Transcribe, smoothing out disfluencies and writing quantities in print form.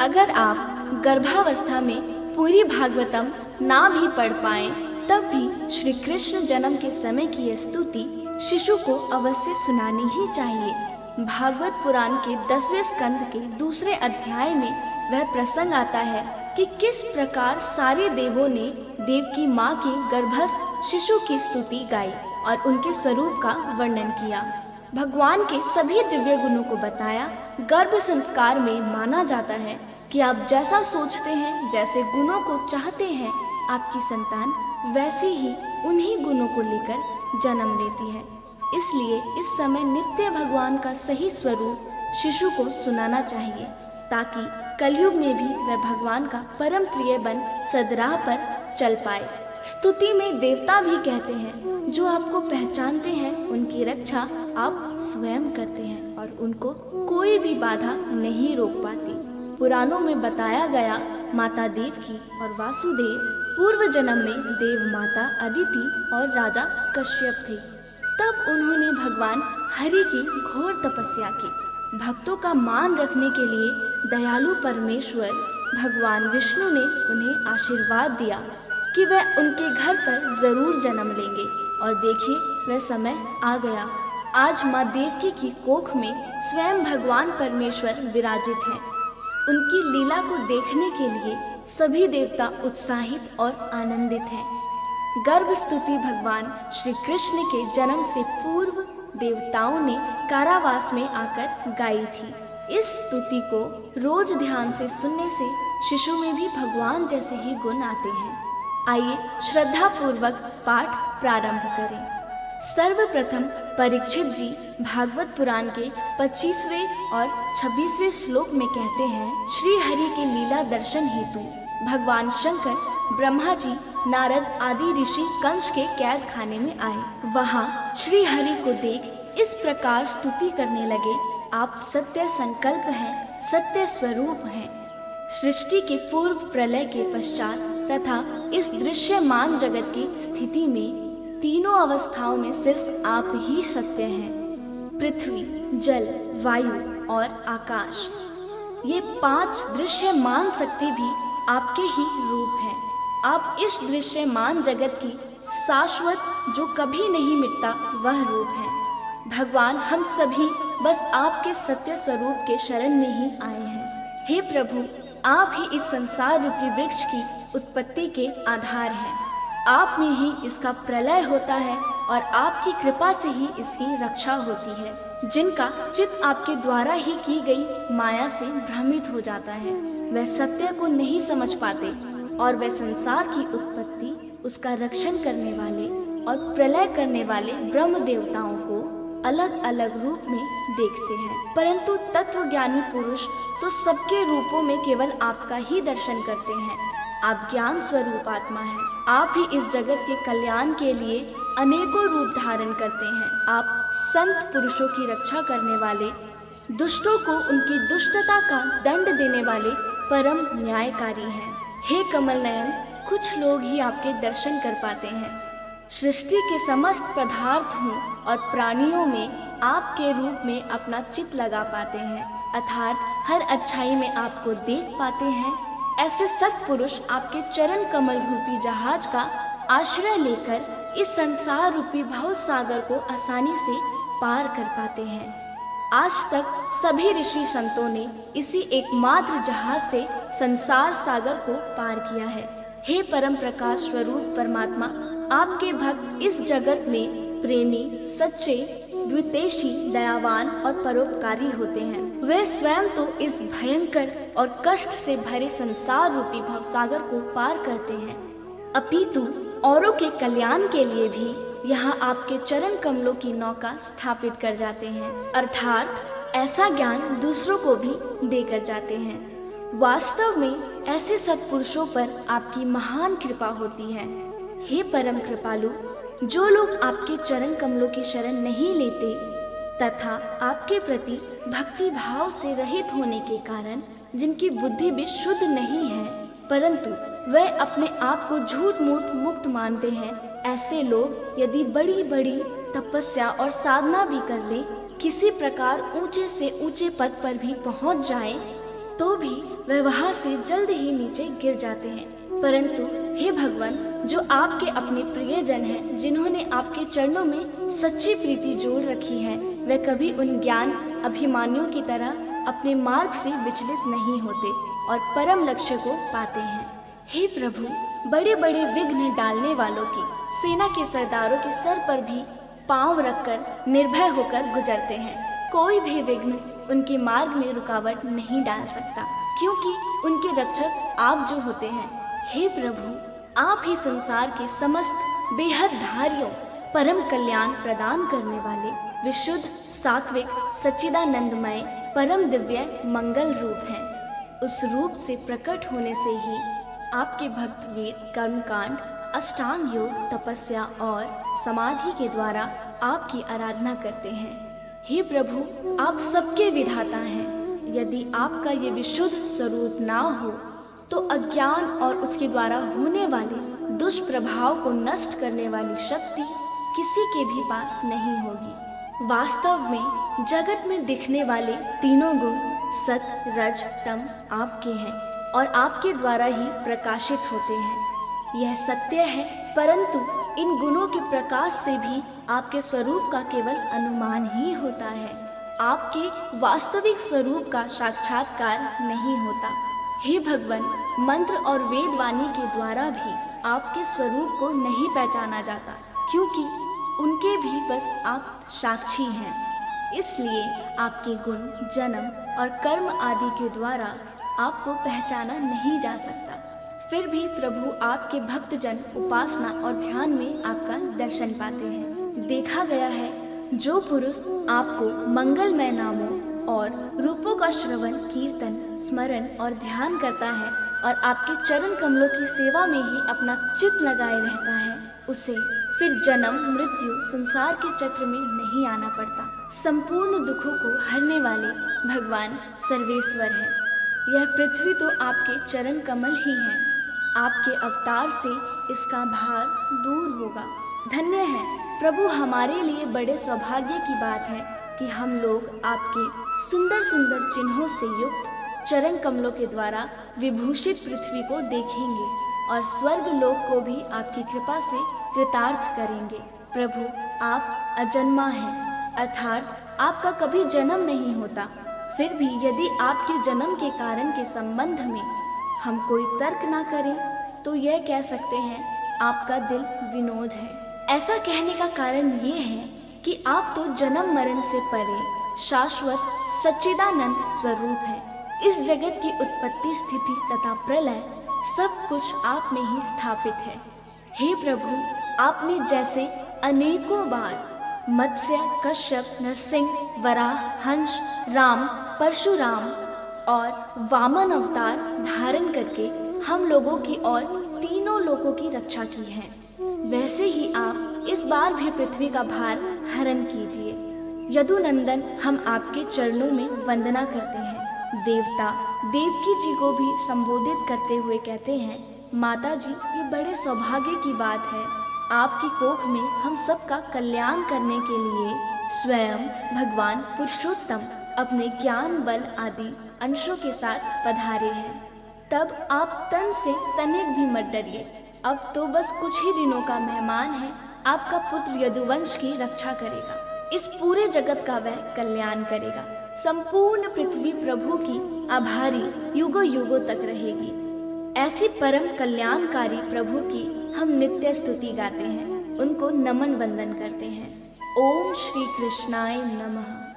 अगर आप गर्भावस्था में पूरी भागवतम ना भी पढ़ पाएं, तब भी श्री कृष्ण जन्म के समय की यह स्तुति शिशु को अवश्य सुनानी ही चाहिए। भागवत पुराण के 10वें स्कंद के दूसरे अध्याय में वह प्रसंग आता है कि किस प्रकार सारे देवों ने देव की माँ के गर्भस्थ शिशु की स्तुति गाई और उनके स्वरूप का वर्णन किया। भगवान के सभी दिव्य गुणों को बताया। गर्भ संस्कार में माना जाता है कि आप जैसा सोचते हैं, जैसे गुणों को चाहते हैं, आपकी संतान वैसे ही उन्हीं गुणों को लेकर जन्म लेती है। इसलिए इस समय नित्य भगवान का सही स्वरूप शिशु को सुनाना चाहिए, ताकि कलयुग में भी वह भगवान का परम प्रिय बन सदराह पर चल पाए। स्तुति में देवता भी कहते हैं, जो आपको पहचानते हैं उनकी रक्षा आप स्वयं करते हैं और उनको कोई भी बाधा नहीं रोक पाती। पुराणों में बताया गया माता देवकी और वासुदेव पूर्व जन्म में देव माता अदिति और राजा कश्यप थे। तब उन्होंने भगवान हरि की घोर तपस्या की। भक्तों का मान रखने के लिए दयालु परमेश्वर भगवान विष्णु ने उन्हें आशीर्वाद दिया कि वह उनके घर पर जरूर जन्म लेंगे। और देखिए, वह समय आ गया। आज माँ देवकी की कोख में स्वयं भगवान परमेश्वर विराजित हैं। उनकी लीला को देखने के लिए सभी देवता उत्साहित और आनंदित हैं। गर्भ स्तुति भगवान श्री कृष्ण के जन्म से पूर्व देवताओं ने कारावास में आकर गाई थी। इस स्तुति को रोज ध्यान से सुनने से शिशु में भी भगवान जैसे ही गुण आते हैं। आइए श्रद्धा पूर्वक पाठ प्रारंभ करें। सर्वप्रथम परीक्षित जी भागवत पुराण के 25वें और 26वें श्लोक में कहते हैं, श्री हरि के लीला दर्शन हेतु भगवान शंकर, ब्रह्मा जी, नारद आदि ऋषि कंस के कैद खाने में आए। वहाँ श्री हरि को देख इस प्रकार स्तुति करने लगे, आप सत्य संकल्प हैं, सत्य स्वरूप हैं। सृष्टि के पूर्व, प्रलय के पश्चात तथा इस दृश्यमान जगत की स्थिति में तीनों अवस्थाओं में सिर्फ आप ही सत्य हैं। पृथ्वी, जल, वायु और आकाश, ये 5 दृश्यमान शक्ति भी आपके ही रूप हैं। आप इस दृश्यमान जगत की शाश्वत, जो कभी नहीं मिटता, वह रूप है। भगवान, हम सभी बस आपके सत्य स्वरूप के शरण में ही आए हैं। हे प्रभु, आप ही इस संसार रूपी वृक्ष की उत्पत्ति के आधार हैं। आप में ही इसका प्रलय होता है और आपकी कृपा से ही इसकी रक्षा होती है। जिनका चित्त आपके द्वारा ही की गई माया से भ्रमित हो जाता है, वह सत्य को नहीं समझ पाते और वह संसार की उत्पत्ति, उसका रक्षण करने वाले और प्रलय करने वाले ब्रह्म देवताओं को अलग अलग रूप में देखते हैं। परंतु तत्वज्ञानी पुरुष तो सबके रूपों में केवल आपका ही दर्शन करते हैं। आप ज्ञान स्वरूप आत्मा हैं। आप ही इस जगत के कल्याण के लिए अनेकों रूप धारण करते हैं। आप संत पुरुषों की रक्षा करने वाले, दुष्टों को उनकी दुष्टता का दंड देने वाले परम न्यायकारी हैं। हे कमल नयन, कुछ लोग ही आपके दर्शन कर पाते हैं। सृष्टि के समस्त पदार्थों और प्राणियों में आपके रूप में अपना चित्त लगा पाते हैं, अर्थात हर अच्छाई में आपको देख पाते हैं। ऐसे सत्पुरुष आपके चरण कमल रूपी जहाज का आश्रय लेकर इस संसार रूपी भव सागर को आसानी से पार कर पाते हैं। आज तक सभी ऋषि संतों ने इसी एकमात्र जहाज से संसार सागर को पार किया है। हे परम प्रकाश स्वरूप परमात्मा, आपके भक्त इस जगत में प्रेमी, सच्चे, द्वितेशी, दयावान और परोपकारी होते हैं। वे स्वयं तो इस भयंकर और कष्ट से भरे संसार रूपी भवसागर को पार करते हैं, अपितु औरों के कल्याण के लिए भी यहाँ आपके चरण कमलों की नौका स्थापित कर जाते हैं, अर्थात ऐसा ज्ञान दूसरों को भी देकर जाते हैं। वास्तव में ऐसे सत्पुरुषों पर आपकी महान कृपा होती है। हे परम कृपालु, जो लोग आपके चरण कमलों की शरण नहीं लेते तथा आपके प्रति भक्ति भाव से रहित होने के कारण जिनकी बुद्धि भी शुद्ध नहीं है, परंतु वे अपने आप को झूठ मूठ मुक्त मानते हैं, ऐसे लोग यदि बड़ी बड़ी तपस्या और साधना भी कर ले, किसी प्रकार ऊंचे से ऊंचे पद पर भी पहुंच जाए, तो भी वह वहाँ से जल्द ही नीचे गिर जाते हैं। परंतु हे भगवान, जो आपके अपने प्रियजन हैं, जिन्होंने आपके चरणों में सच्ची प्रीति जोड़ रखी है, वे कभी उन ज्ञान अभिमानियों की तरह अपने मार्ग से विचलित नहीं होते और परम लक्ष्य को पाते हैं। हे प्रभु, बड़े बड़े विघ्न डालने वालों की सेना के सरदारों के सर पर भी पांव रखकर निर्भय होकर गुजरते हैं। कोई भी विघ्न उनके मार्ग में रुकावट नहीं डाल सकता, क्योंकि उनके रक्षक आप जो होते हैं। हे प्रभु, आप ही संसार के समस्त बेहद धारियों परम कल्याण प्रदान करने वाले विशुद्ध सात्विक सच्चिदानंदमय परम दिव्य मंगल रूप हैं। उस रूप से प्रकट होने से ही आपके भक्त वेद, कर्मकांड, अष्टांग योग, तपस्या और समाधि के द्वारा आपकी आराधना करते हैं। हे प्रभु, आप सबके विधाता हैं। यदि आपका ये विशुद्ध स्वरूप ना हो तो अज्ञान और उसके द्वारा होने वाले दुष्प्रभाव को नष्ट करने वाली शक्ति किसी के भी पास नहीं होगी। वास्तव में जगत में दिखने वाले तीनों गुण सत, रज, तम आपके हैं और आपके द्वारा ही प्रकाशित होते हैं। यह सत्य है, परंतु इन गुणों के प्रकाश से भी आपके स्वरूप का केवल अनुमान ही होता है। आपके वास्तविक स्वरूप का साक्षात्कार नहीं होता। हे भगवान, मंत्र और वेद वाणी के द्वारा भी आपके स्वरूप को नहीं पहचाना जाता, क्योंकि उनके भी बस आप साक्षी हैं। इसलिए आपके गुण, जन्म और कर्म आदि के द्वारा आपको पहचाना नहीं जा सकता। फिर भी प्रभु, आपके भक्तजन उपासना और ध्यान में आपका दर्शन पाते हैं। देखा गया है, जो पुरुष आपको मंगलमय नामों और रूपों का श्रवण, कीर्तन, स्मरण और ध्यान करता है और आपके चरण कमलों की सेवा में ही अपना चित्त लगाए रहता है, उसे फिर जन्म मृत्यु संसार के चक्र में नहीं आना पड़ता। संपूर्ण दुखों को हरने वाले भगवान सर्वेश्वर हैं। यह पृथ्वी तो आपके चरण कमल ही हैं। आपके अवतार से इसका भार दूर होगा। धन्य है प्रभु, हमारे लिए बड़े सौभाग्य की बात है कि हम लोग आपके सुंदर सुंदर चिन्हों से युक्त चरण कमलों के द्वारा विभूषित पृथ्वी को देखेंगे और स्वर्ग लोक को भी आपकी कृपा से कृतार्थ करेंगे। प्रभु, आप अजन्मा हैं, अर्थात आपका कभी जन्म नहीं होता। फिर भी यदि आपके जन्म के कारण के संबंध में हम कोई तर्क ना करें तो यह कह सकते हैं आपका दिल विनोद है। ऐसा कहने का कारण ये है कि आप तो जन्म मरण से परे शाश्वत सच्चिदानंद स्वरूप हैं। इस जगत की उत्पत्ति, स्थिति तथा प्रलय सब कुछ आप में ही स्थापित है। हे प्रभु, आपने जैसे अनेकों बार मत्स्य, कश्यप, नरसिंह, वराह, हंस, राम, परशुराम और वामन अवतार धारण करके हम लोगों की और तीनों लोगों की रक्षा की है, वैसे ही आप इस बार भी पृथ्वी का भार हरण कीजिए। यदुनंदन, हम आपके चरणों में वंदना करते हैं। देवता देवकी जी को भी संबोधित करते हुए कहते हैं, माता जी, ये बड़े सौभाग्य की बात है, आपकी कोख में हम सबका कल्याण करने के लिए स्वयं भगवान पुरुषोत्तम अपने ज्ञान बल आदि अंशों के साथ पधारे हैं। तब आप तन से तनिक भी मत डरिए। अब तो बस कुछ ही दिनों का मेहमान है। आपका पुत्र यदुवंश की रक्षा करेगा, इस पूरे जगत का वह कल्याण करेगा। संपूर्ण पृथ्वी प्रभु की आभारी युगों युगों तक रहेगी। ऐसी परम कल्याणकारी प्रभु की हम नित्य स्तुति गाते हैं, उनको नमन वंदन करते हैं। ओम श्री कृष्णाय नमः।